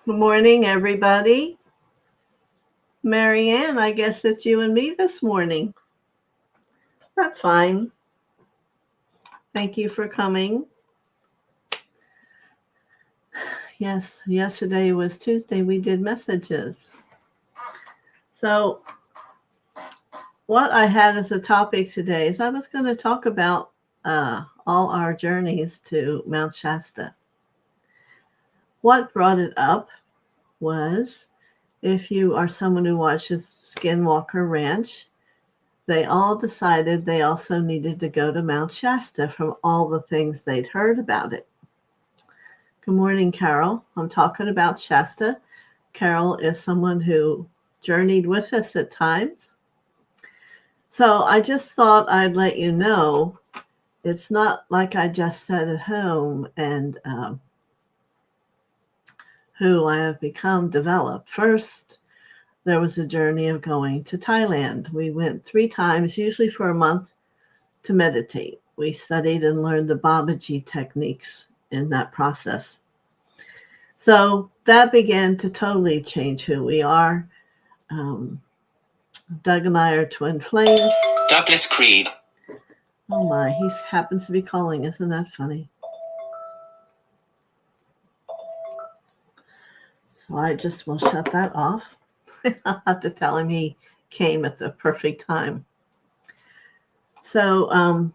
Good morning, everybody. Marianne, I guess it's you and me this morning. That's fine. Thank you for coming. Yes, yesterday was Tuesday. We did messages. So, what I had as a topic today is I was going to talk about all our journeys to Mount Shasta. What brought it up was if you are someone who watches Skinwalker Ranch, they all decided they also needed to go to Mount Shasta from all the things they'd heard about it. Good morning, Carol. I'm talking about Shasta. Carol is someone who journeyed with us at times. So I just thought I'd let you know it's not like I just sat at home and who I have become developed. First, there was a journey of going to Thailand. We went 3 times, usually for a month, to meditate. We studied and learned the Babaji techniques in that process. So that began to totally change who we are. Doug and I are twin flames. Douglas Creed. Oh my, he happens to be calling. Isn't that funny? So I just will shut that off. I'll have to tell him he came at the perfect time. So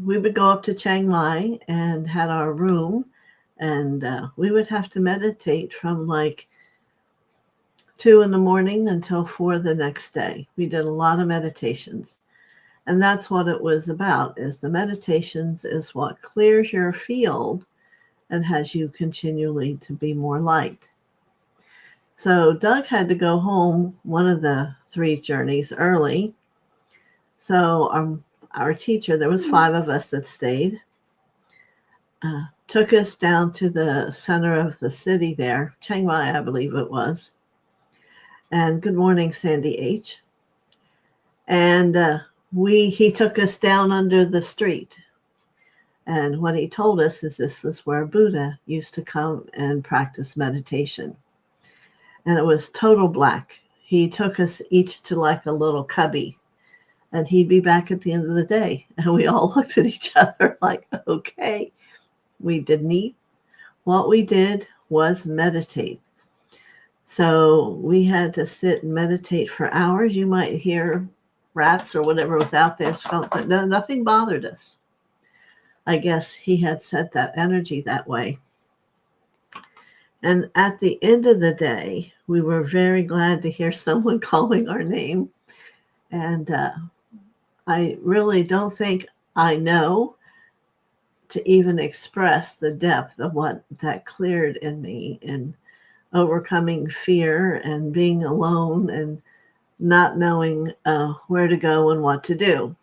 we would go up to Chiang Mai and had our room, and we would have to meditate from like 2 in the morning until 4 the next day. We did a lot of meditations. And that's what it was about, is the meditations is what clears your field and has you continually to be more light. So Doug had to go home one of the 3 journeys early. So our teacher, there was 5 of us that stayed, took us down to the center of the city there, Chiang Mai, I believe it was. And good morning, Sandy H. And he took us down under the street. And what he told us is this is where Buddha used to come and practice meditation. And it was total black. He took us each to like a little cubby, and he'd be back at the end of the day. And we all looked at each other like, okay. We didn't eat. What we did was meditate. So we had to sit and meditate for hours. You might hear rats or whatever was out there, but no, nothing bothered us. I guess he had set that energy that way. And at the end of the day, we were very glad to hear someone calling our name. And I really don't think I know to even express the depth of what that cleared in me in overcoming fear and being alone and not knowing where to go and what to do.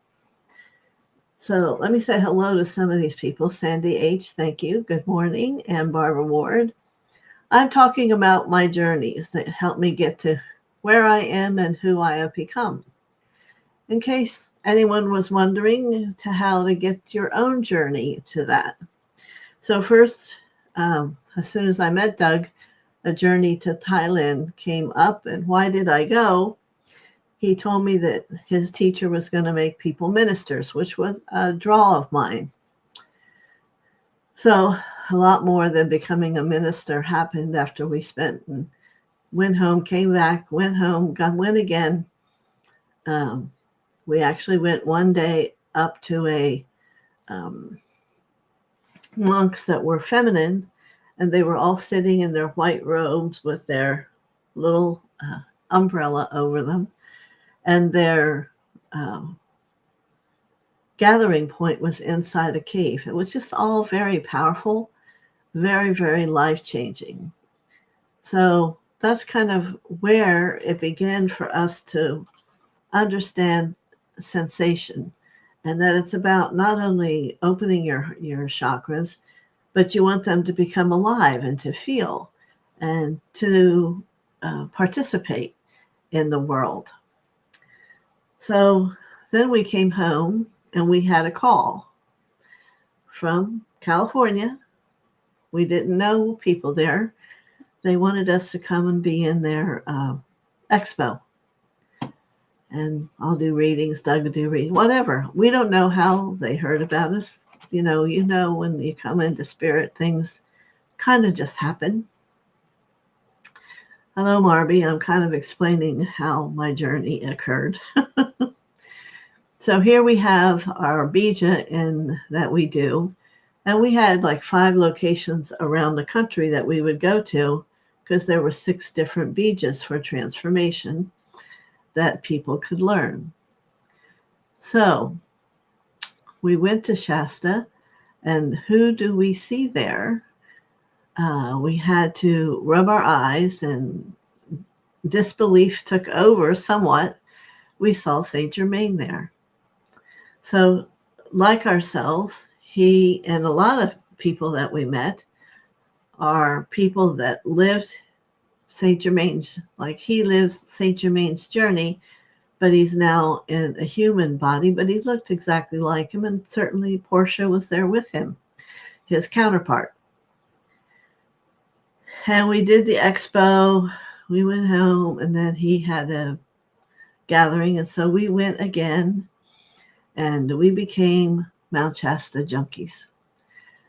So let me say hello to some of these people. Sandy H., thank you. Good morning. And Barbara Ward. I'm talking about my journeys that helped me get to where I am and who I have become. In case anyone was wondering to how to get your own journey to that. So first, as soon as I met Doug, a journey to Thailand came up. And why did I go? He told me that his teacher was going to make people ministers, which was a draw of mine. So a lot more than becoming a minister happened after we spent and went home, came back, went home, went again. We actually went one day up to a monks that were feminine, and they were all sitting in their white robes with their little umbrella over them. And their gathering point was inside a cave. It was just all very powerful, very, very life-changing. So that's kind of where it began for us to understand sensation, and that it's about not only opening your chakras, but you want them to become alive and to feel and to participate in the world. So then we came home and we had a call from California. We didn't know people there. They wanted us to come and be in their expo. And I'll do readings, Doug will do readings, whatever. We don't know how they heard about us. You know, when you come into spirit, things kind of just happen. Hello, Marby. I'm kind of explaining how my journey occurred. So here we have our bija in that we do. And we had like 5 locations around the country that we would go to because there were 6 different bijas for transformation that people could learn. So we went to Shasta, and who do we see there? We had to rub our eyes, and disbelief took over somewhat. We saw Saint Germain there. So, like ourselves, he and a lot of people that we met are people that lived Saint Germain's, like he lives Saint Germain's journey, but he's now in a human body, but he looked exactly like him, and certainly Portia was there with him, his counterpart. And we did the expo, we went home, and then he had a gathering, and so we went again, and we became Mount Shasta junkies.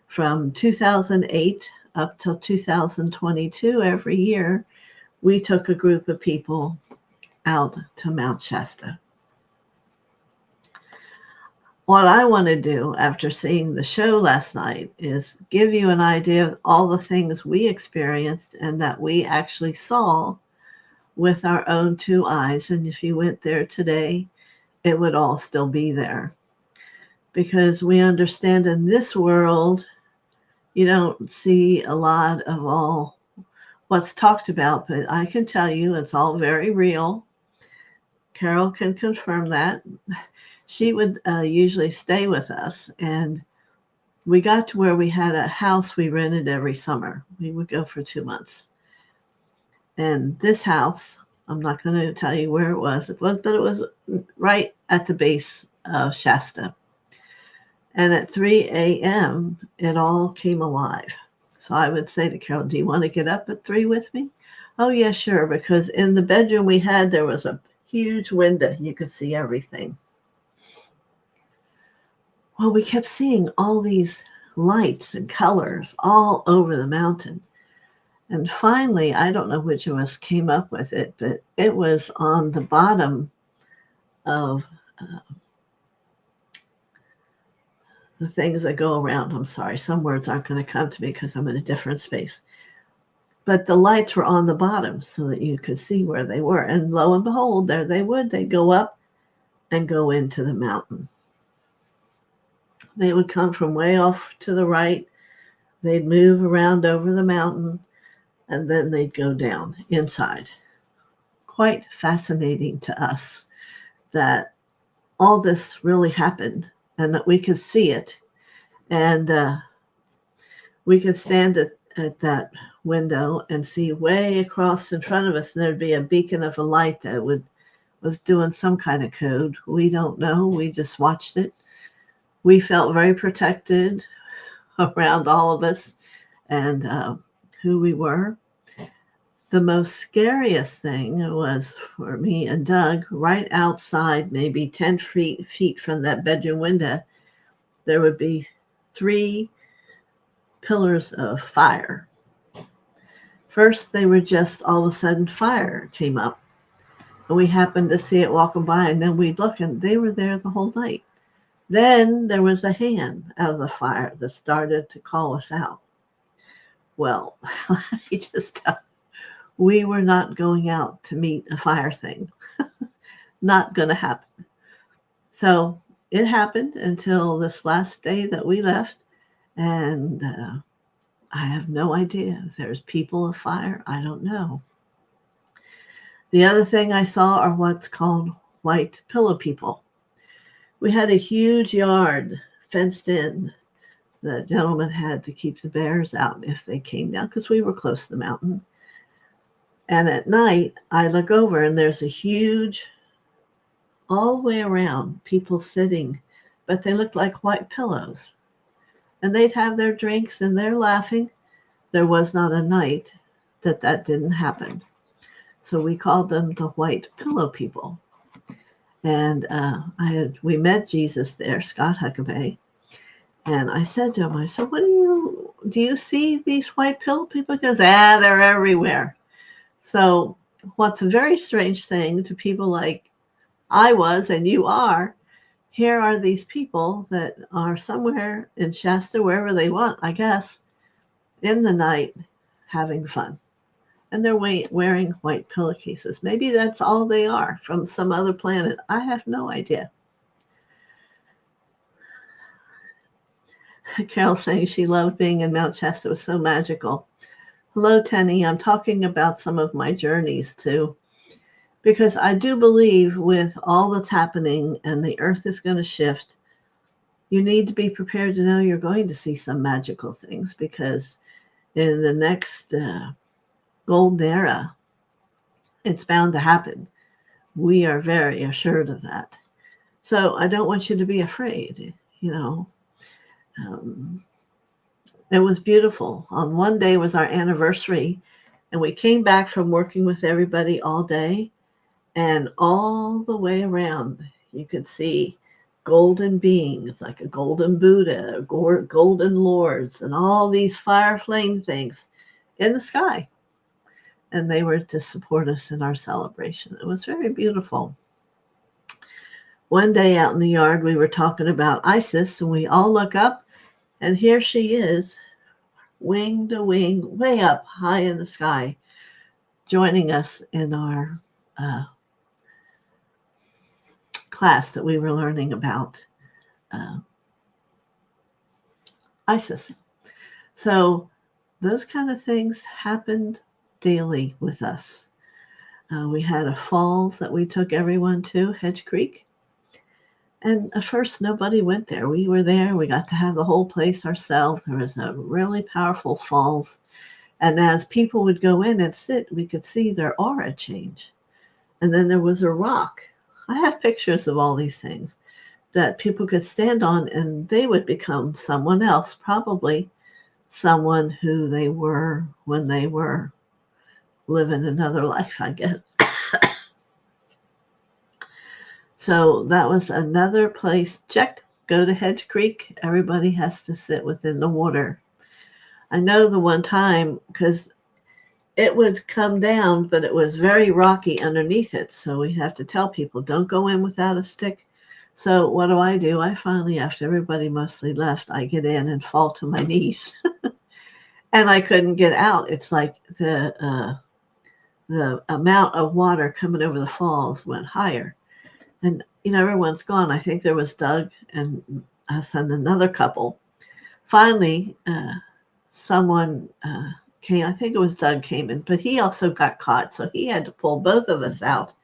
From 2008 up till 2022, every year, we took a group of people out to Mount Shasta. What I want to do after seeing the show last night is give you an idea of all the things we experienced and that we actually saw with our own 2 eyes. And if you went there today, it would all still be there. Because we understand in this world, you don't see a lot of all what's talked about, but I can tell you it's all very real. Carol can confirm that. She would usually stay with us, and we got to where we had a house we rented every summer. We would go for 2 months. And this house, I'm not going to tell you where it was, but it was right at the base of Shasta. And at 3 a.m., it all came alive. So I would say to Carol, do you want to get up at 3 with me? Oh, yeah, sure. Because in the bedroom we had, there was a huge window. You could see everything. Well, we kept seeing all these lights and colors all over the mountain. And finally, I don't know which of us came up with it, but it was on the bottom of the things that go around. I'm sorry, some words aren't going to come to me because I'm in a different space. But the lights were on the bottom so that you could see where they were. And lo and behold, there they would. They'd go up and go into the mountain. They would come from way off to the right. They'd move around over the mountain, and then they'd go down inside. Quite fascinating to us that all this really happened and that we could see it. And we could stand at that window and see way across in front of us, and there'd be a beacon of a light that was doing some kind of code. We don't know. We just watched it. We felt very protected around all of us and who we were. The most scariest thing was for me and Doug, right outside, maybe 10 feet from that bedroom window, there would be 3 pillars of fire. First, they were just all of a sudden fire came up. And we happened to see it walking by, and then we'd look, and they were there the whole night. Then there was a hand out of the fire that started to call us out. Well, let me just tell you, we were not going out to meet a fire thing. Not going to happen. So it happened until this last day that we left, and I have no idea if there's people of fire. I don't know. The other thing I saw are what's called white pillow people. We had a huge yard fenced in. The gentleman had to keep the bears out if they came down because we were close to the mountain. And at night, I look over and there's a huge, all the way around, people sitting, but they looked like white pillows. And they'd have their drinks and they're laughing. There was not a night that didn't happen. So we called them the white pillow people. And we met Jesus there, Scott Huckabee. And I said to him, I said, do you see these white pillow people? He goes, they're everywhere. So what's a very strange thing to people like I was and you are, here are these people that are somewhere in Shasta, wherever they want, I guess, in the night having fun. And they're wearing white pillowcases. Maybe that's all they are from some other planet. I have no idea. Carol saying she loved being in Mount Shasta. It was so magical. Hello, Tenny. I'm talking about some of my journeys too, because I do believe with all that's happening and the earth is going to shift, you need to be prepared to know you're going to see some magical things, because in the next golden era, it's bound to happen. We are very assured of that. So I don't want you to be afraid, It was beautiful. On one day was our anniversary, and we came back from working with everybody all day, and all the way around, you could see golden beings, like a golden Buddha, golden lords, and all these fire flame things in the sky. And they were to support us in our celebration. It was very beautiful. One day out in the yard, we were talking about Isis, and we all look up, and here she is, wing to wing, way up high in the sky, joining us in our class that we were learning about Isis. So those kind of things happened daily with us. We had a falls that we took everyone to, Hedge Creek. And at first, nobody went there. We were there. We got to have the whole place ourselves. There was a really powerful falls. And as people would go in and sit, we could see their aura change. And then there was a rock. I have pictures of all these things that people could stand on, and they would become someone else, probably someone who they were when they were living another life, I guess. So that was another place. Go to Hedge Creek. Everybody has to sit within the water. I know the one time, because it would come down, but it was very rocky underneath it. So we have to tell people, don't go in without a stick. So what do? I finally, after everybody mostly left, I get in and fall to my knees. And I couldn't get out. It's like the amount of water coming over the falls went higher. And, everyone's gone. I think there was Doug and us and another couple. Finally, someone came. I think it was Doug came in, but he also got caught. So he had to pull both of us out.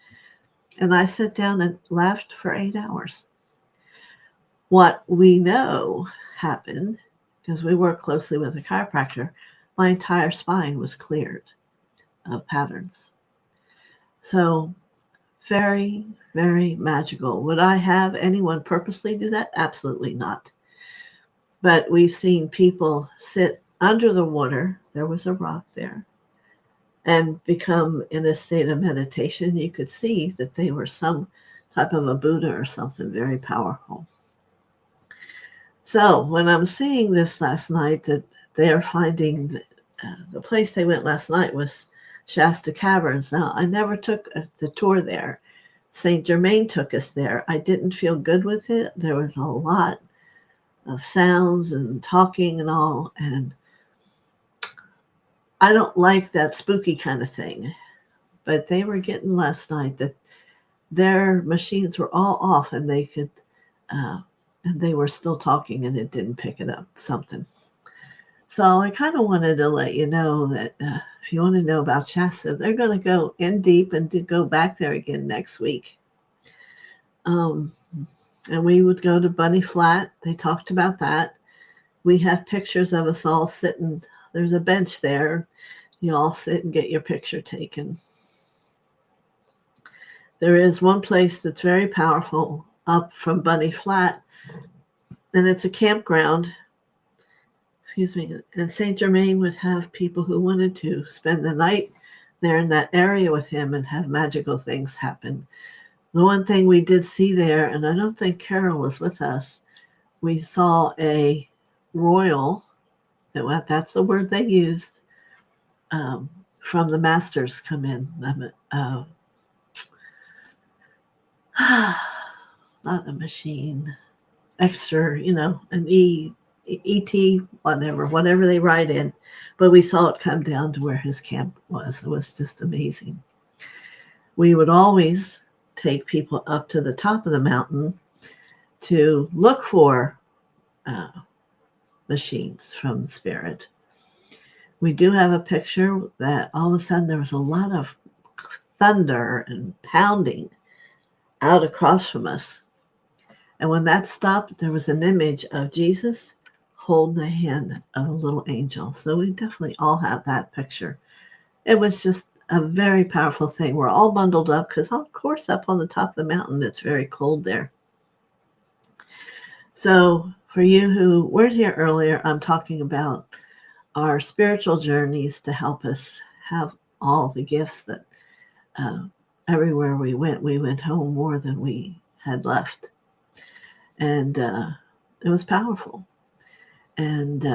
And I sat down and laughed for 8 hours. What we know happened, because we work closely with a chiropractor, my entire spine was cleared of patterns. So very, very magical. Would I have anyone purposely do that? Absolutely not. But we've seen people sit under the water. There was a rock there, and become in a state of meditation. You could see that they were some type of a Buddha or something very powerful. So when I'm seeing this last night, that they are finding the place they went last night was Shasta Caverns. Now, I never took the tour there. St. Germain took us there. I didn't feel good with it. There was a lot of sounds and talking and all, and I don't like that spooky kind of thing. But they were getting last night that their machines were all off, and they could, and they were still talking, and it didn't pick it up, something. So I kind of wanted to let you know that if you want to know about Shasta, they're going to go in deep and go back there again next week. And we would go to Bunny Flat. They talked about that. We have pictures of us all sitting. There's a bench there. You all sit and get your picture taken. There is one place that's very powerful up from Bunny Flat, and it's a campground and Saint Germain would have people who wanted to spend the night there in that area with him and have magical things happen. The one thing we did see there, and I don't think Carol was with us, we saw a royal, that's the word they used, from the masters come in. Not a machine, extra, an ET, whatever they write in. But we saw it come down to where his camp was. It was just amazing. We would always take people up to the top of the mountain to look for machines from spirit. We do have a picture that all of a sudden there was a lot of thunder and pounding out across from us. And when that stopped, there was an image of Jesus holding the hand of a little angel. So we definitely all have that picture. It was just a very powerful thing. We're all bundled up because, of course, up on the top of the mountain, it's very cold there. So for you who weren't here earlier, I'm talking about our spiritual journeys to help us have all the gifts that everywhere we went home more than we had left. And it was powerful. And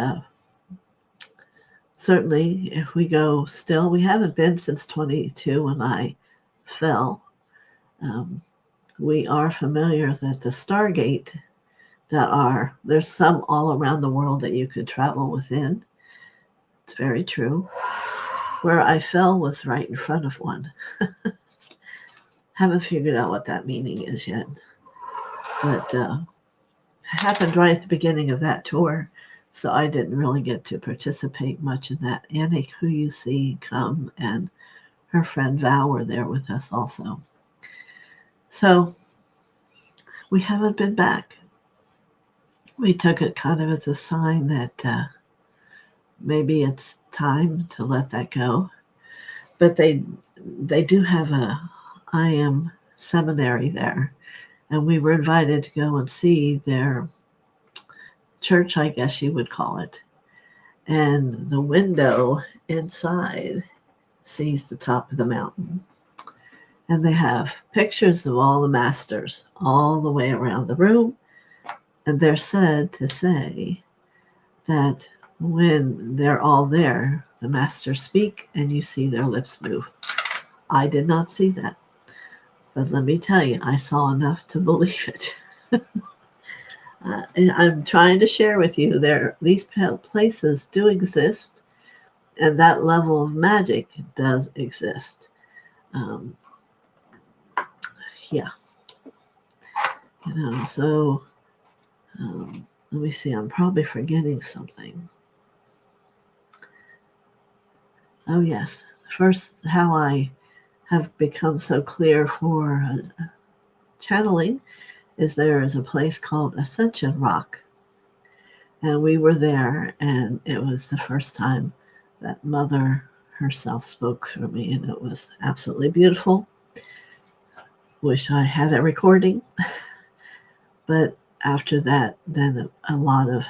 certainly if we go still, we haven't been since 22 when I fell. We are familiar that the Stargate there's some all around the world that you could travel within. It's very true. Where I fell was right in front of one. Haven't figured out what that meaning is yet. But it happened right at the beginning of that tour, so I didn't really get to participate much in that. Annie, who you see come, and her friend Val were there with us also. So we haven't been back. We took it kind of as a sign that maybe it's time to let that go. But they do have a IM seminary there, and we were invited to go and see their church, I guess you would call it. And the window inside sees the top of the mountain. And they have pictures of all the masters all the way around the room. And they're said to say that when they're all there, the masters speak and you see their lips move. I did not see that. But let me tell you, I saw enough to believe it. I'm trying to share with you these places do exist, and that level of magic does exist. Yeah. So let me see. I'm probably forgetting something. Oh, yes. First, how I have become so clear for channeling is there is a place called Ascension Rock. And we were there, and it was the first time that Mother herself spoke through me, and it was absolutely beautiful. Wish I had a recording. But after that, then a lot of,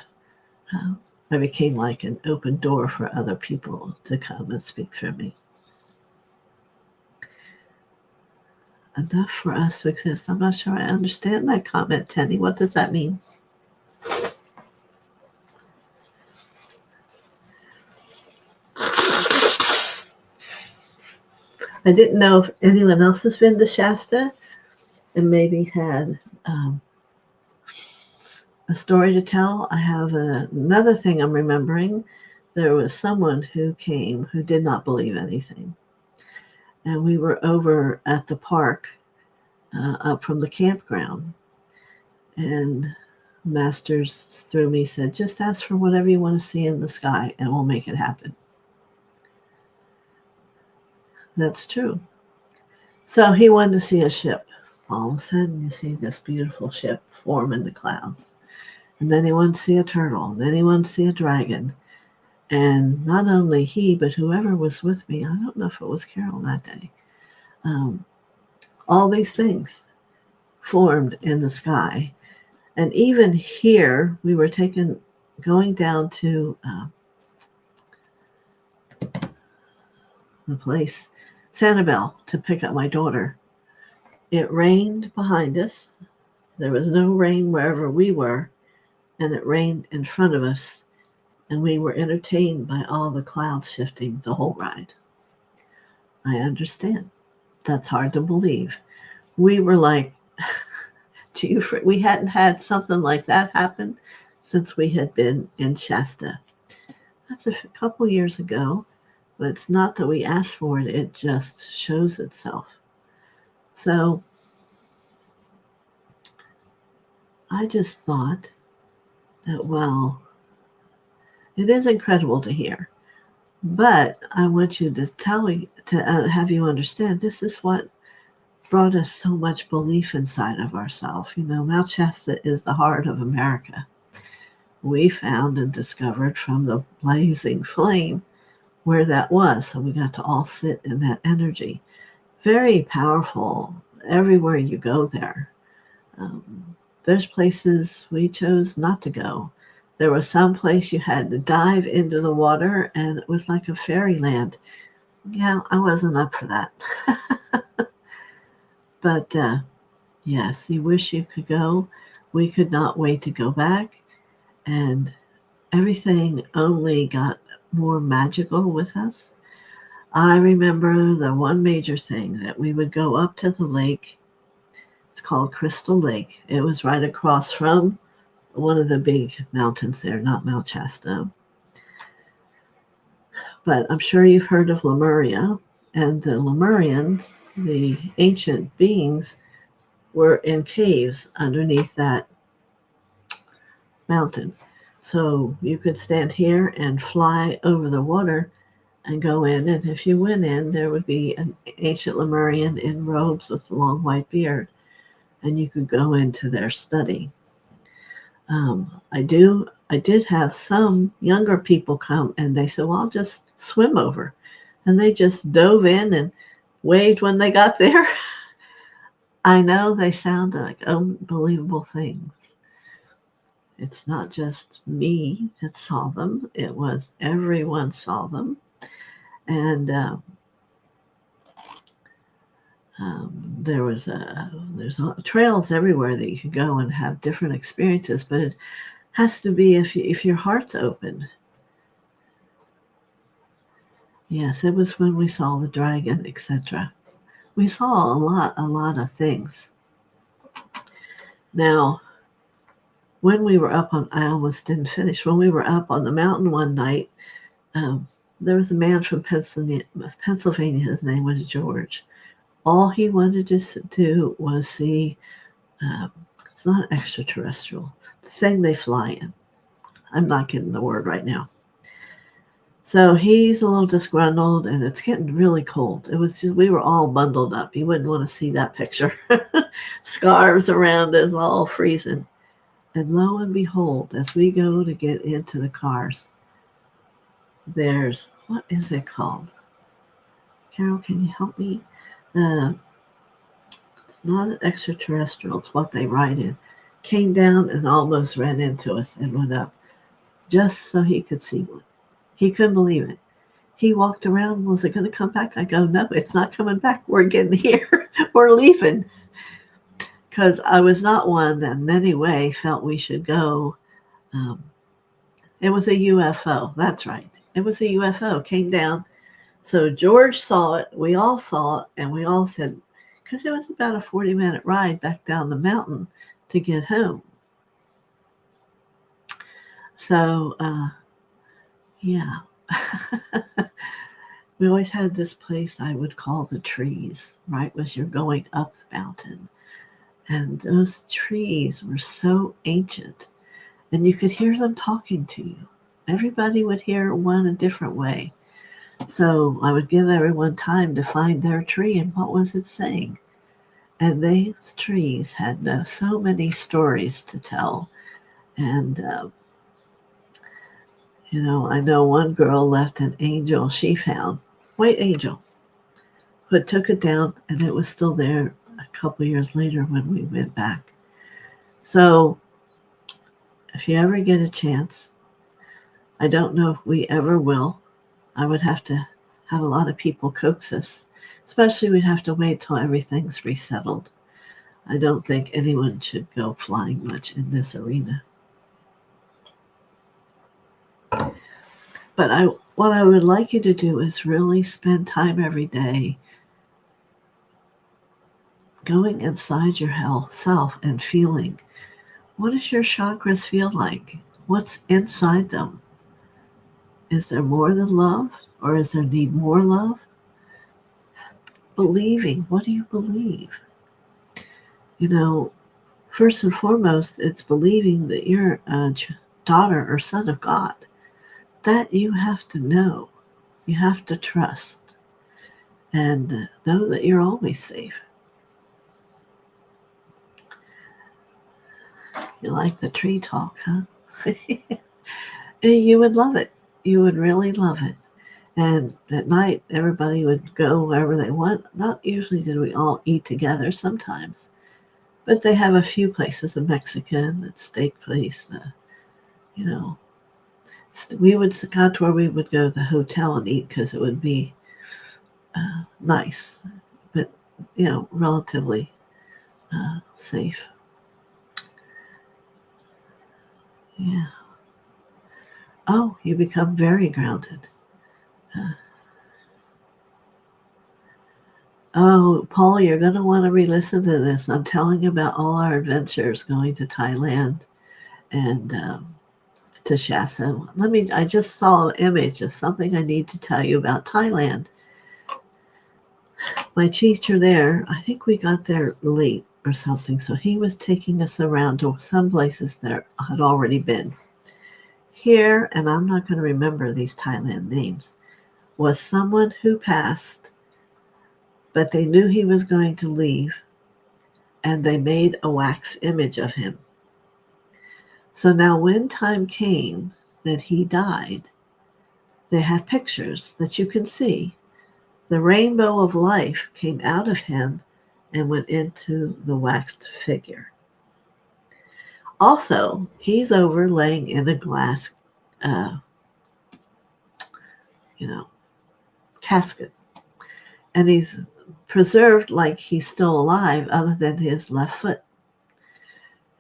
I became like an open door for other people to come and speak through me. Enough for us to exist. I'm not sure I understand that comment, Tenny. What does that mean? I didn't know if anyone else has been to Shasta and maybe had a story to tell. I have another thing I'm remembering. There was someone who came who did not believe anything. And we were over at the park up from the campground. And Masters through me said, just ask for whatever you want to see in the sky and we'll make it happen. That's true. So he wanted to see a ship. All of a sudden you see this beautiful ship form in the clouds. And then he wanted to see a turtle. And then he wanted to see a dragon. And not only he, but whoever was with me, I don't know if it was Carol that day, all these things formed in the sky. And even here, we were taken going down to the place, Sanibel, to pick up my daughter. It rained behind us. There was no rain wherever we were, and it rained in front of us, and we were entertained by all the clouds shifting the whole ride. I understand. That's hard to believe. We were like, we hadn't had something like that happen since we had been in Shasta. That's a couple years ago, but it's not that we asked for it, it just shows itself. So I just thought that, well, it is incredible to hear, but I want you to have you understand this is what brought us so much belief inside of ourselves. You know, Mount Shasta is the heart of America. We found and discovered from the blazing flame where that was. So we got to all sit in that energy. Very powerful everywhere you go there. There's places we chose not to go. There was some place you had to dive into the water, and it was like a fairyland. Yeah, I wasn't up for that. But yes, you wish you could go. We could not wait to go back, and everything only got more magical with us. I remember the one major thing that we would go up to the lake. It's called Crystal Lake. It was right across from one of the big mountains there, not Mount Shasta. But I'm sure you've heard of Lemuria, and the Lemurians, the ancient beings, were in caves underneath that mountain. So you could stand here and fly over the water and go in, and if you went in, there would be an ancient Lemurian in robes with a long white beard, and you could go into their study. I did have some younger people come, and they said, well, I'll just swim over. And they just dove in and waved when they got there. I know they sound like unbelievable things. It's not just me that saw them. It was everyone saw them. And there's trails everywhere that you can go and have different experiences, but it has to be if your heart's open. Yes, it was when we saw the dragon, etc. We saw a lot of things. Now, when we were up on, I almost didn't finish. When we were up on the mountain one night, there was a man from Pennsylvania. His name was George. All he wanted to do was see, it's not extraterrestrial, the thing they fly in. I'm not getting the word right now. So he's a little disgruntled, and it's getting really cold. It was just, we were all bundled up. You wouldn't want to see that picture. Scarves around us, all freezing. And lo and behold, as we go to get into the cars, there's, what is it called? Carol, can you help me? It's not an extraterrestrial, it's what they ride in. Came down and almost ran into us and went up just so he could see one. He couldn't believe it. He walked around. Was it going to come back? I go, no, it's not coming back. We're getting here. We're leaving. Because I was not one that in any way felt we should go. It was a UFO. That's right. It was a UFO. Came down. So George saw it. We all saw it. And we all said, because it was about a 40-minute ride back down the mountain to get home. So, yeah. We always had this place I would call the trees, right? As you're going up the mountain. And those trees were so ancient. And you could hear them talking to you. Everybody would hear one a different way. So I would give everyone time to find their tree and what was it saying. And these trees had so many stories to tell. And, I know one girl left an angel she found, white angel, but took it down, and it was still there a couple years later when we went back. So if you ever get a chance, I don't know if we ever will. I would have to have a lot of people coax us. Especially we'd have to wait till everything's resettled. I don't think anyone should go flying much in this arena. But what I would like you to do is really spend time every day going inside your self and feeling, what does your chakras feel like? What's inside them? Is there more than love, or is there need more love? Believing, what do you believe? You know, first and foremost, it's believing that you're a daughter or son of God. That you have to know. You have to trust and know that you're always safe. You like the tree talk, huh? You would love it. You would really love it. And at night, everybody would go wherever they want. Not usually did we all eat together sometimes. But they have a few places, a Mexican, a steak place, you know. We would got to where we would go to the hotel and eat because it would be nice, but, relatively safe. Yeah. Oh, you become very grounded. Oh, Paul, you're going to want to re-listen to this. I'm telling you about all our adventures going to Thailand and to Shasta. I just saw an image of something I need to tell you about Thailand. My teacher there, I think we got there late or something, so he was taking us around to some places that had already been. Here, and I'm not going to remember these Thailand names, was someone who passed, but they knew he was going to leave, and they made a wax image of him. So now when time came that he died, they have pictures that you can see. The rainbow of life came out of him and went into the waxed figure. Also, he's over laying in a glass, casket. And he's preserved like he's still alive other than his left foot.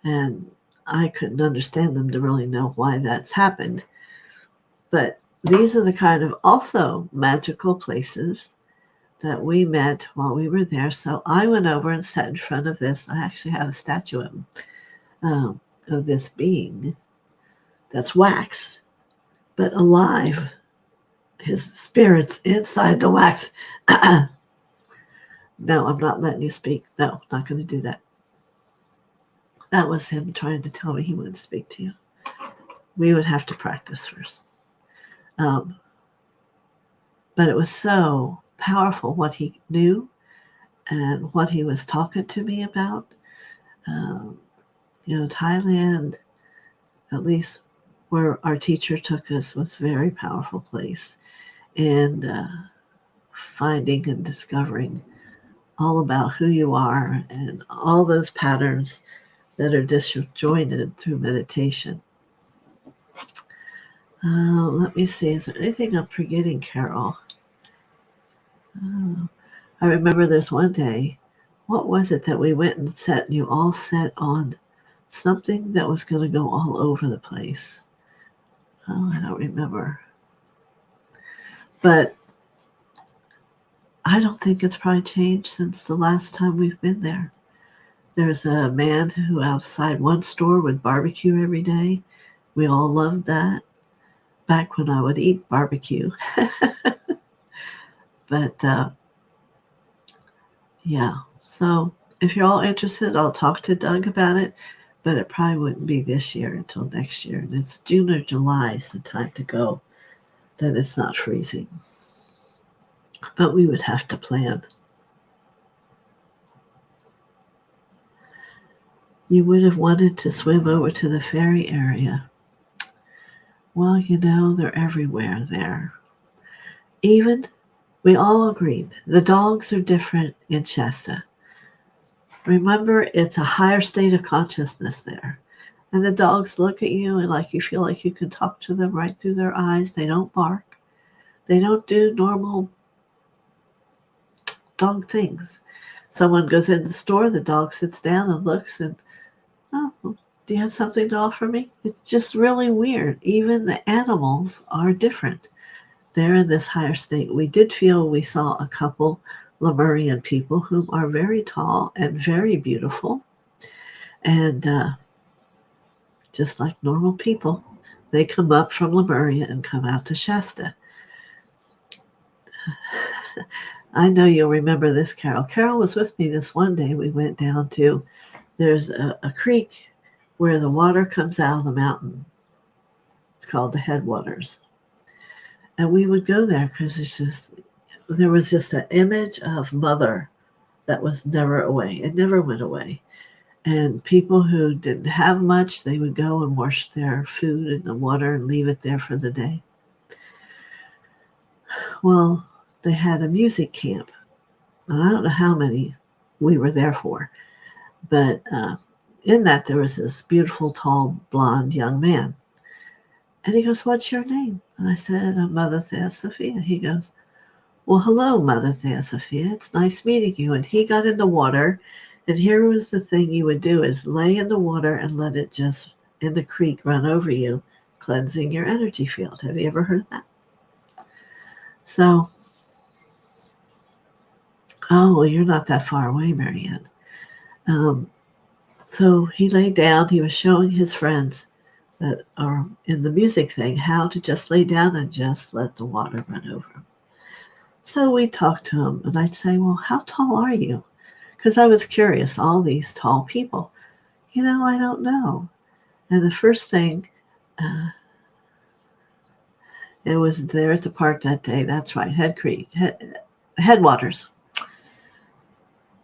And I couldn't understand them to really know why that's happened. But these are the kind of also magical places that we met while we were there. So I went over and sat in front of this. I actually have a statue of him, of this being that's wax, but alive. His spirit's inside the wax. No, I'm not letting you speak. No, not going to do that. That was him trying to tell me he wouldn't speak to you. We would have to practice first. But it was so powerful what he knew and what he was talking to me about. Thailand, at least where our teacher took us, was a very powerful place. And finding and discovering all about who you are and all those patterns that are disjointed through meditation. Let me see. Is there anything I'm forgetting, Carol? I remember there's one day. What was it that we went and sat and you all sat on something that was going to go all over the place? Oh, I don't remember. But I don't think it's probably changed since the last time we've been there. There's a man who outside one store would barbecue every day. We all loved that. Back when I would eat barbecue. But yeah, so if you're all interested, I'll talk to Doug about it, but it probably wouldn't be this year until next year. And it's June or July is the time to go. Then it's not freezing. But we would have to plan. You would have wanted to swim over to the ferry area. Well, they're everywhere there. Even, we all agreed, the dogs are different in Shasta. Remember, it's a higher state of consciousness there. And the dogs look at you and like you feel like you can talk to them right through their eyes. They don't bark. They don't do normal dog things. Someone goes in the store, the dog sits down and looks and, oh, do you have something to offer me? It's just really weird. Even the animals are different. They're in this higher state. We did feel we saw a couple Lemurian people who are very tall and very beautiful. And just like normal people, they come up from Lemuria and come out to Shasta. I know you'll remember this, Carol. Carol was with me this one day. We went down to, there's a creek where the water comes out of the mountain. It's called the Headwaters. And we would go there because there was just an image of Mother that was never away. It never went away. And people who didn't have much, they would go and wash their food in the water and leave it there for the day. Well, they had a music camp. And I don't know how many we were there for. But in that, there was this beautiful, tall, blonde young man. And he goes, what's your name? And I said, I'm Mother TheoSophia. He goes, well, hello, Mother TheoSophia. It's nice meeting you. And he got in the water. And here was the thing you would do is lay in the water and let it just, in the creek, run over you, cleansing your energy field. Have you ever heard that? So, oh, well, you're not that far away, Marianne. So he laid down. He was showing his friends that are in the music thing how to just lay down and just let the water run over him. So we talked to him, and I'd say, well, how tall are you? Because I was curious, all these tall people. I don't know. And the first thing, it was there at the park that day. That's right, Headwaters.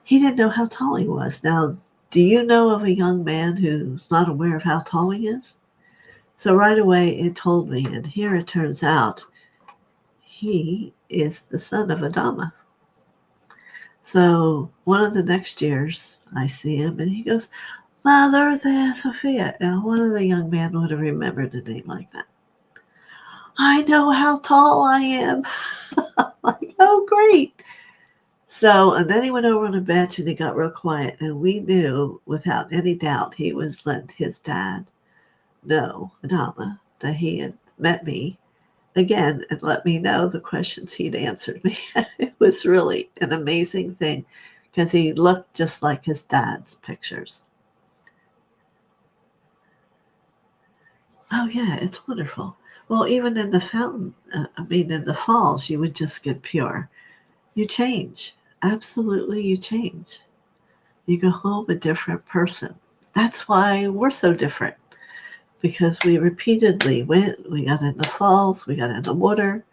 He didn't know how tall he was. Now, do you know of a young man who's not aware of how tall he is? So right away it told me, and here it turns out he is the son of Adama. So one of the next years I see him and he goes, Mother TheoSophia. Now one of the young men would have remembered a name like that. I know how tall I am. I'm like, oh, great. So, and then he went over on a bench and he got real quiet. And we knew without any doubt he was letting his dad know, Adama, that he had met me again and let me know the questions he'd answered me. It was really an amazing thing because he looked just like his dad's pictures. Oh, yeah, it's wonderful. Well, even in the fountain, in the falls, you would just get pure. You change. Absolutely, you change. You go home a different person. That's why we're so different. Because we repeatedly went, we got in the falls, we got in the water,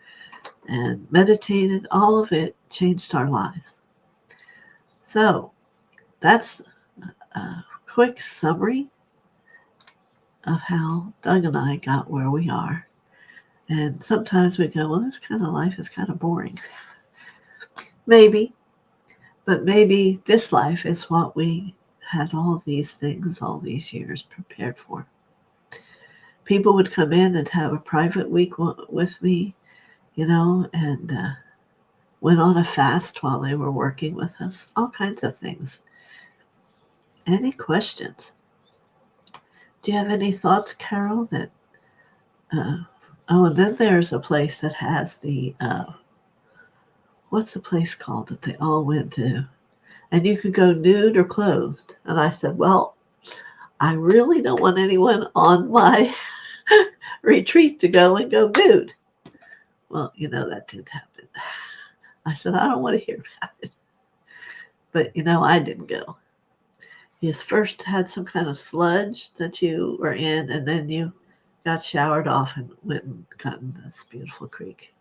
and meditated. All of it changed our lives. So that's a quick summary of how Doug and I got where we are. And sometimes we go, well, this kind of life is kind of boring. Maybe. But maybe this life is what we had all these things, all these years prepared for. People would come in and have a private week with me, and went on a fast while they were working with us, all kinds of things. Any questions? Do you have any thoughts, Carol, that, and then there's a place that has the, what's the place called that they all went to? And you could go nude or clothed. And I said, well, I really don't want anyone on my retreat to go nude. Well, that didn't happen. I said, I don't want to hear about it. But, I didn't go. You first had some kind of sludge that you were in, and then you got showered off and went and got in this beautiful creek.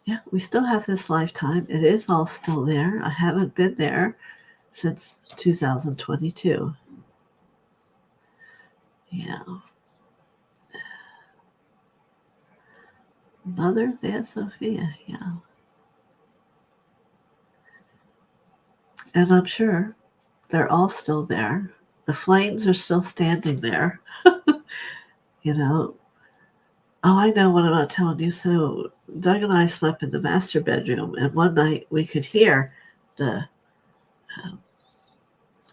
Yeah, we still have this lifetime. It is all still there. I haven't been there since 2022. Yeah. Mother TheoSophia, yeah. And I'm sure they're all still there. the flames are still standing there. You know, oh, I know what I'm not telling you. So Doug and I slept in the master bedroom, and one night we could hear the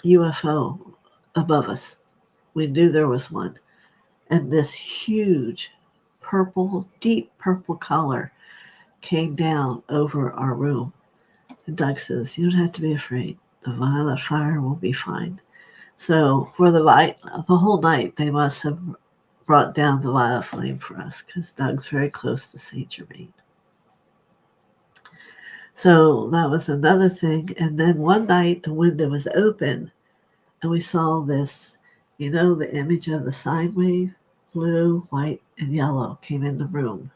UFO above us. We knew there was one. And this huge purple, deep purple color came down over our room. And Doug says, you don't have to be afraid. The violet fire will be fine. So for the whole night, they must have brought down the violet flame for us because Doug's very close to Saint Germain. So that was another thing. And then one night the window was open and we saw this, the image of the sine wave, blue, white, and yellow came in the room.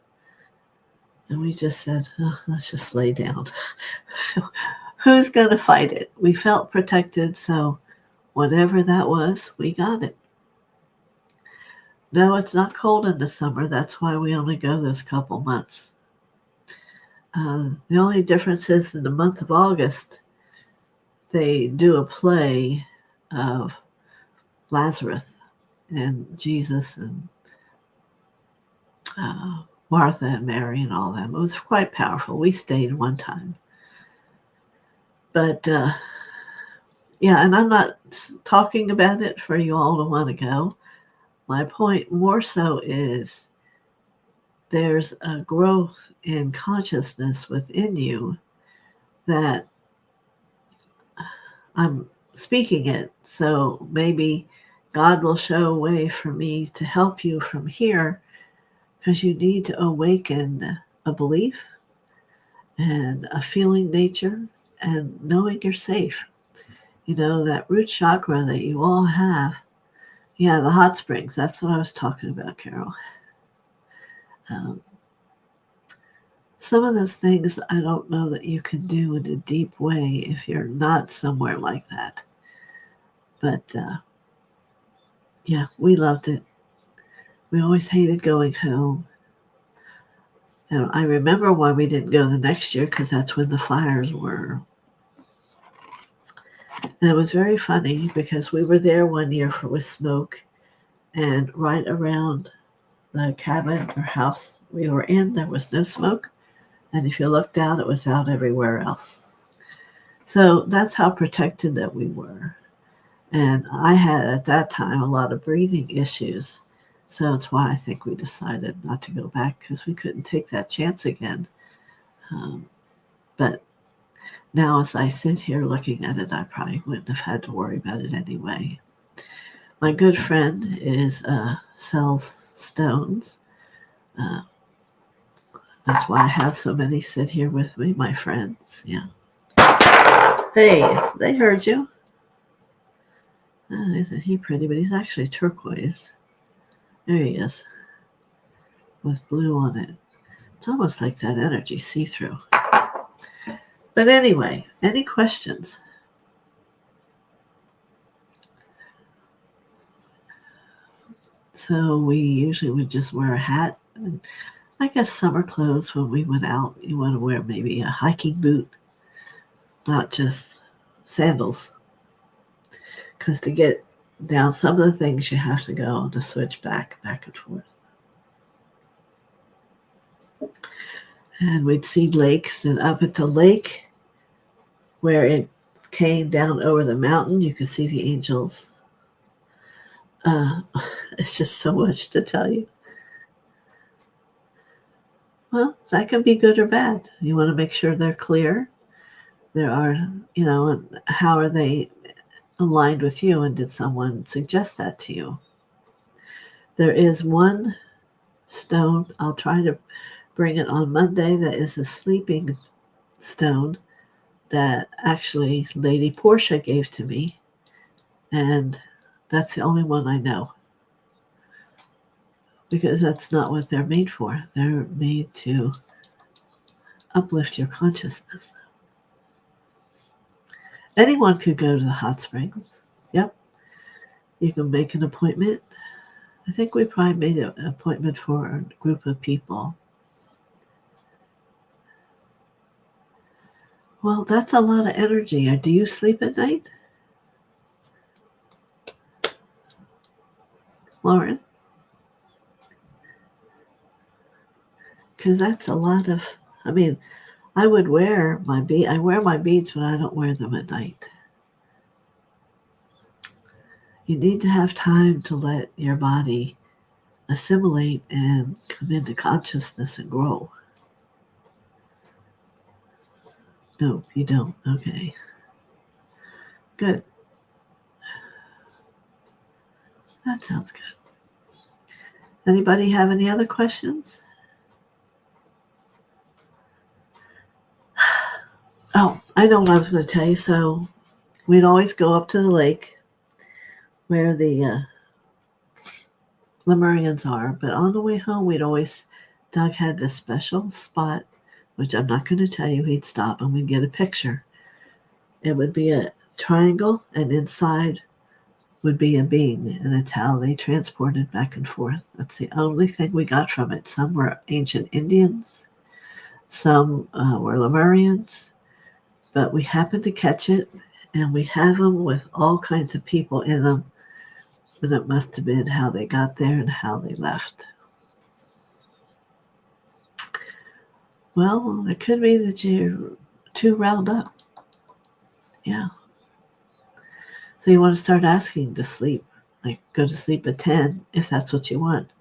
And we just said, oh, let's just lay down. Who's going to fight it? We felt protected, so whatever that was, we got it. No, it's not cold in the summer. That's why we only go those couple months. The only difference is in the month of August, they do a play of Lazarus and Jesus and Martha and Mary and all them. It was quite powerful. We stayed one time. But, yeah, and I'm not talking about it for you all to want to go. My point more so is there's a growth in consciousness within you that I'm speaking it. So maybe God will show a way for me to help you from here because you need to awaken a belief and a feeling nature and knowing you're safe. That root chakra that you all have. Yeah, the hot springs. That's what I was talking about, Carol. Some of those things I don't know that you can do in a deep way if you're not somewhere like that. But, yeah, we loved it. We always hated going home. And I remember why we didn't go the next year because that's when the fires were. And it was very funny because we were there one year with smoke, and right around the cabin or house we were in, there was no smoke. And if you looked out, it was out everywhere else. So that's how protected that we were. And I had at that time a lot of breathing issues. So that's why I think we decided not to go back because we couldn't take that chance again. But now as I sit here looking at it, I probably wouldn't have had to worry about it anyway. My good friend sells stones. That's why I have so many sit here with me, my friends. Yeah. Hey, they heard you. Isn't he pretty? But he's actually turquoise. There he is. With blue on it. It's almost like that energy see-through. But anyway, any questions? So we usually would just wear a hat. And I guess summer clothes when we went out. You want to wear maybe a hiking boot, not just sandals. Because to get down some of the things you have to go on to switch back and forth. And we'd see lakes, and up at the lake where it came down over the mountain, you could see the angels. It's just so much to tell you. Well, that can be good or bad. You want to make sure they're clear. There are, and how are they aligned with you, and did someone suggest that to you? There is one stone, I'll try to bring it on Monday, that is a sleeping stone that actually Lady Portia gave to me, and that's the only one I know. Because that's not what they're made for. They're made to uplift your consciousness. Anyone could go to the hot springs. Yep. You can make an appointment. I think we probably made an appointment for a group of people. Well, that's a lot of energy. Do you sleep at night? Lauren? Because that's a lot of, I mean, I would wear my I wear my beads, but I don't wear them at night. You need to have time to let your body assimilate and come into consciousness and grow. No, you don't. Okay. Good. That sounds good. Anybody have any other questions? Oh, I know what I was going to tell you. So we'd always go up to the lake where the Lemurians are, but on the way home, Doug had this special spot, which I'm not going to tell you. He'd stop and we'd get a picture. It would be a triangle, and inside would be a being, and it's how they transported back and forth. That's the only thing we got from it. Some were ancient Indians, some were Lemurians, but we happened to catch it, and we have them with all kinds of people in them, and it must have been how they got there and how they left. Well, it could be that you're too riled up. Yeah. So you want to start asking to sleep, like go to sleep at 10 if that's what you want.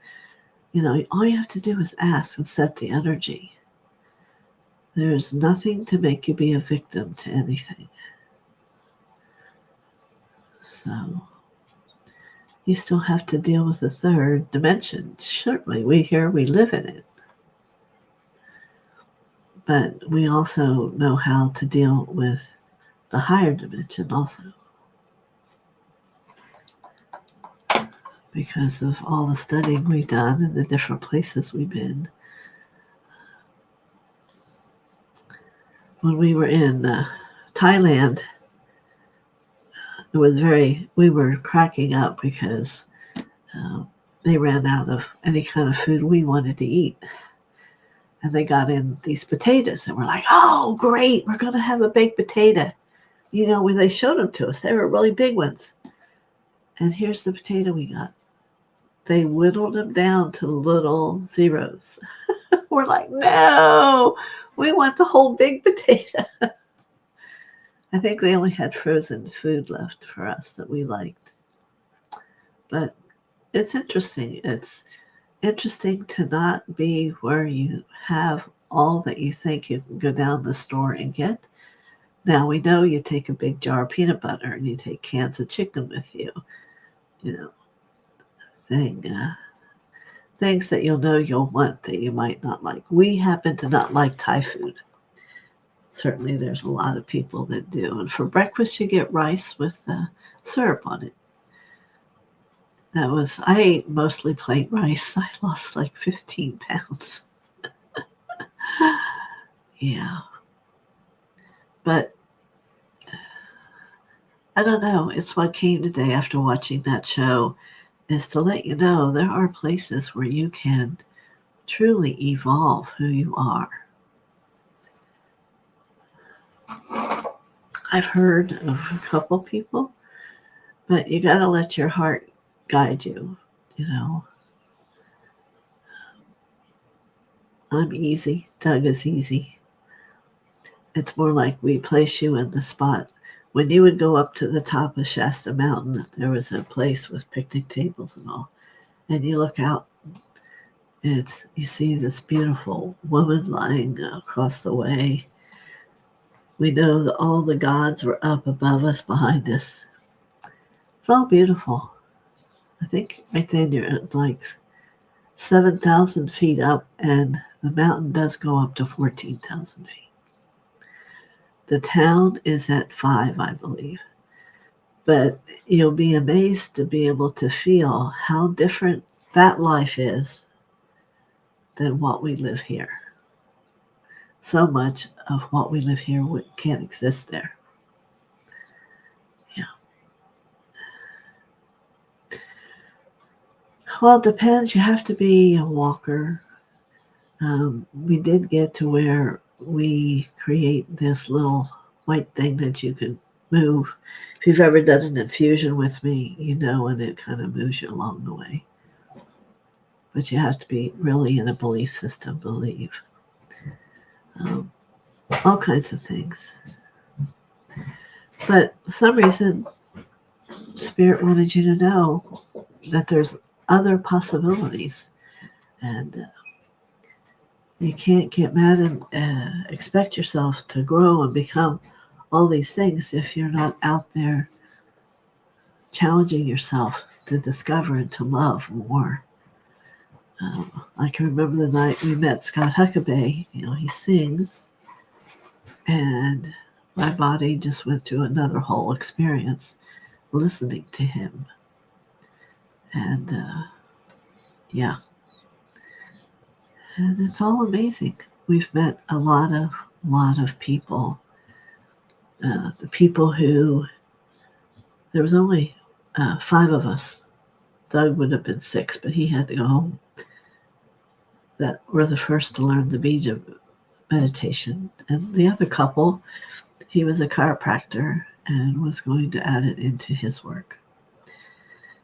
You know, all you have to do is ask and set the energy. There's nothing to make you be a victim to anything. So you still have to deal with the third dimension. Certainly, we live in it. But we also know how to deal with the higher dimension also. Because of all the studying we've done and the different places we've been. When we were in Thailand, we were cracking up because they ran out of any kind of food we wanted to eat. And they got in these potatoes, and we're like, oh, great, we're going to have a baked potato. You know, when they showed them to us, they were really big ones. And here's the potato we got. They whittled them down to little zeros. We're like, no, we want the whole big potato. I think they only had frozen food left for us that we liked. But it's interesting. It's interesting to not be where you have all that you think you can go down the store and get. Now we know you take a big jar of peanut butter and you take cans of chicken with you. You know, things that you'll want that you might not like. We happen to not like Thai food. Certainly there's a lot of people that do. And for breakfast, you get rice with syrup on it. I ate mostly plain rice. I lost like 15 pounds. Yeah. But I don't know. It's what came today after watching that show, is to let you know there are places where you can truly evolve who you are. I've heard of a couple people, but you got to let your heart guide you, you know. I'm easy. Doug is easy. It's more like we place you in the spot. When you would go up to the top of Shasta Mountain, there was a place with picnic tables and all. And you look out, and you see this beautiful woman lying across the way. We know that all the gods were up above us, behind us. It's all beautiful. I think right then you're at like 7,000 feet up, and the mountain does go up to 14,000 feet. The town is at 5, I believe. But you'll be amazed to be able to feel how different that life is than what we live here. So much of what we live here can't exist there. Yeah. Well, it depends. You have to be a walker. We did get to where we create this little white thing that you can move. If you've ever done an infusion with me, you know, and it kind of moves you along the way. but you have to be really in a belief system, believe. All kinds of things. But for some reason, Spirit wanted you to know that there's other possibilities, and you can't get mad and expect yourself to grow and become all these things if you're not out there challenging yourself to discover and to love more. I can remember the night we met Scott Huckabee. He sings, and my body just went through another whole experience listening to him. And yeah, and it's all amazing. We've met a lot of people. The people who, there was only 5 of us. Doug would have been 6, but he had to go home. That were the first to learn the Bija meditation. And the other couple, he was a chiropractor and was going to add it into his work.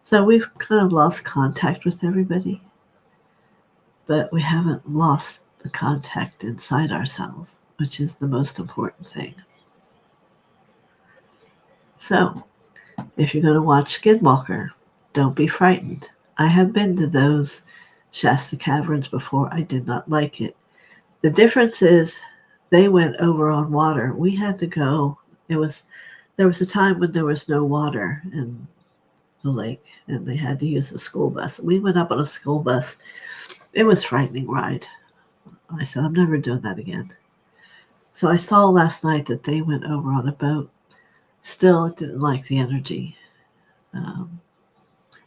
So we've kind of lost contact with everybody, but we haven't lost the contact inside ourselves, which is the most important thing. So if you're going to watch Skinwalker, don't be frightened. I have been to those Shasta caverns before. I did not like it. The difference is they went over on water. We had to go. There was a time when there was no water in the lake, and they had to use a school bus. We went up on a school bus. It was a frightening ride. I said, I'm never doing that again. So I saw last night that they went over on a boat. Still, it didn't like the energy.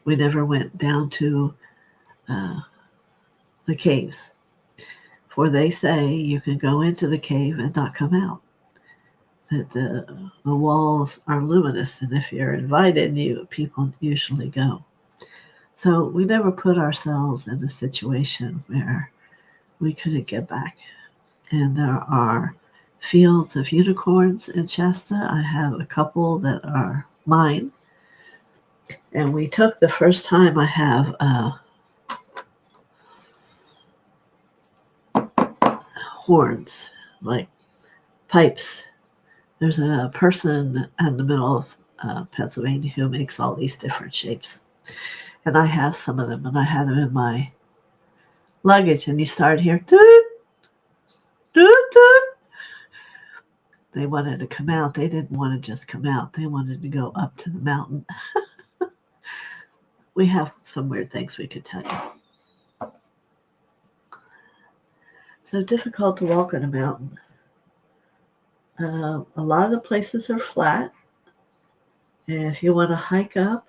We never went down to the caves. For they say you can go into the cave and not come out. That the walls are luminous, and if you're invited, people usually go. So we never put ourselves in a situation where we couldn't get back. And there are fields of unicorns in Shasta. I have a couple that are mine. And we took the first time I have horns, like pipes. There's a person in the middle of Pennsylvania who makes all these different shapes. And I have some of them, and I had them in my luggage. And you start here, doot, doot, doot. They wanted to come out. They didn't want to just come out. They wanted to go up to the mountain. We have some weird things we could tell you. So difficult to walk on a mountain. A lot of the places are flat. And if you want to hike up,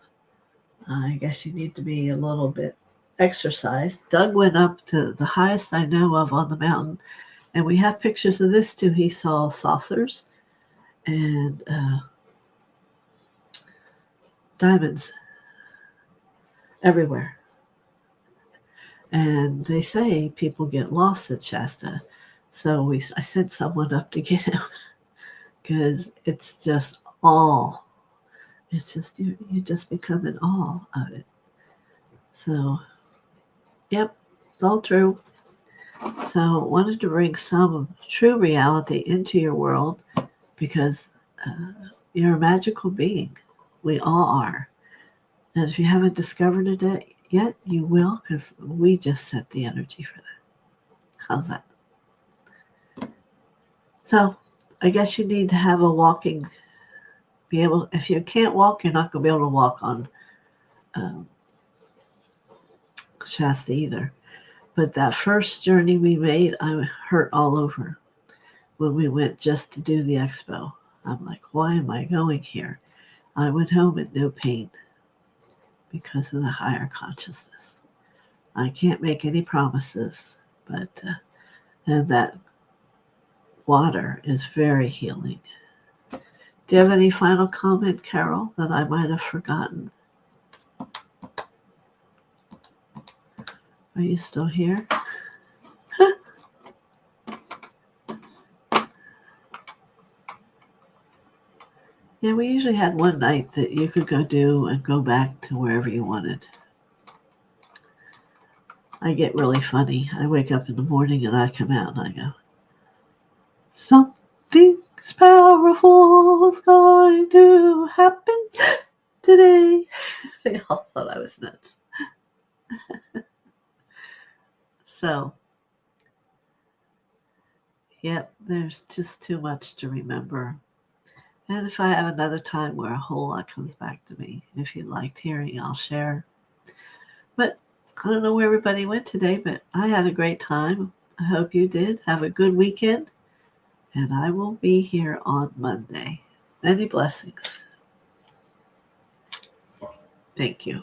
I guess you need to be a little bit exercised. Doug went up to the highest I know of on the mountain. And we have pictures of this too. He saw saucers and diamonds everywhere. And they say people get lost at Shasta. So I sent someone up to get him because it's just awe. It's just, you just become in awe of it. So, yep, it's all true. So wanted to bring some true reality into your world because you're a magical being. We all are. And if you haven't discovered it yet, you will, because we just set the energy for that. How's that? So I guess you need to have a walking, if you can't walk, you're not going to be able to walk on Shasta either. But that first journey we made, I hurt all over when we went just to do the expo. I'm like, why am I going here? I went home in no pain because of the higher consciousness. I can't make any promises, but and that water is very healing. Do you have any final comment, Carol, that I might have forgotten? Are you still here? Yeah, we usually had one night that you could go do and go back to wherever you wanted. I get really funny. I wake up in the morning and I come out and I go, something's powerful is going to happen today. They all thought I was nuts. So, yep, there's just too much to remember. And if I have another time where a whole lot comes back to me, if you liked hearing, I'll share. But I don't know where everybody went today, but I had a great time. I hope you did. Have a good weekend. And I will be here on Monday. Many blessings. Thank you.